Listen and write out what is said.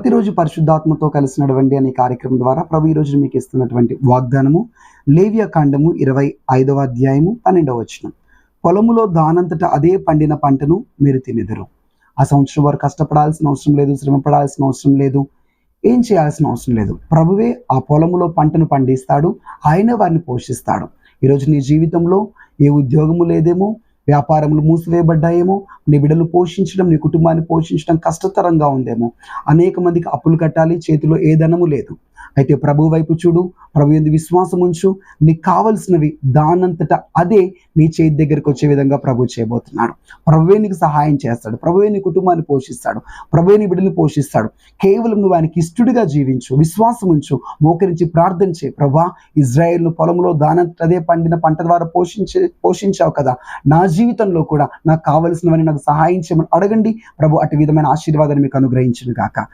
ప్రతిరోజు పరిశుద్ధాత్మతో కలిసి నడవండి అనే కార్యక్రమం ద్వారా ప్రభు ఈ రోజు మీకు ఇస్తున్నటువంటి వాగ్దానము లేవియా కాండము 25వ అధ్యాయము 12వ వచనం. పొలములో దానంతట అదే పండిన పంటను మీరు తినెదరు. ఆ సంవత్సరం వారు కష్టపడాల్సిన అవసరం లేదు, శ్రమ పడాల్సిన అవసరం లేదు, ఏం చేయాల్సిన అవసరం లేదు. ప్రభువే ఆ పొలములో పంటను పండిస్తాడు, ఆయనే వారిని పోషిస్తాడు. ఈరోజు నీ జీవితంలో ఏ ఉద్యోగము లేదేమో, వ్యాపారములు మూసివేయబడ్డాయేమో, నీ బిడ్డలు పోషించడం, నీ కుటుంబాన్ని పోషించడం కష్టతరంగా ఉందేమో, అనేక మందికి అప్పులు కట్టాలి, చేతిలో ఏ ధనము లేదు. అయితే ప్రభు వైపు చూడు, ప్రభు యందు విశ్వాసం ఉంచు. నీకు కావలసినవి దానంతట అదే నీ చేతి దగ్గరికి వచ్చే విధంగా ప్రభు చేయబోతున్నాడు. ప్రభువే నీకు సహాయం చేస్తాడు, ప్రభువే నీ కుటుంబాన్ని పోషిస్తాడు, ప్రభువే నీ బిడ్డలు పోషిస్తాడు. కేవలం నువ్వు ఆయనకి ఇష్టడిగా జీవించు, విశ్వాసం ఉంచు, మోకరించి ప్రార్థన చేయి. ప్రభా, ఇజ్రాయేల్ను పొలంలో దానంతట అదే పండిన పంట ద్వారా పోషించావు కదా, నా జీవితంలో కూడా నాకు కావలసినవని నాకు సహాయం చేయమని అడగండి. ప్రభు అటు విధమైన ఆశీర్వాదాన్ని మీకు అనుగ్రహించును గాక.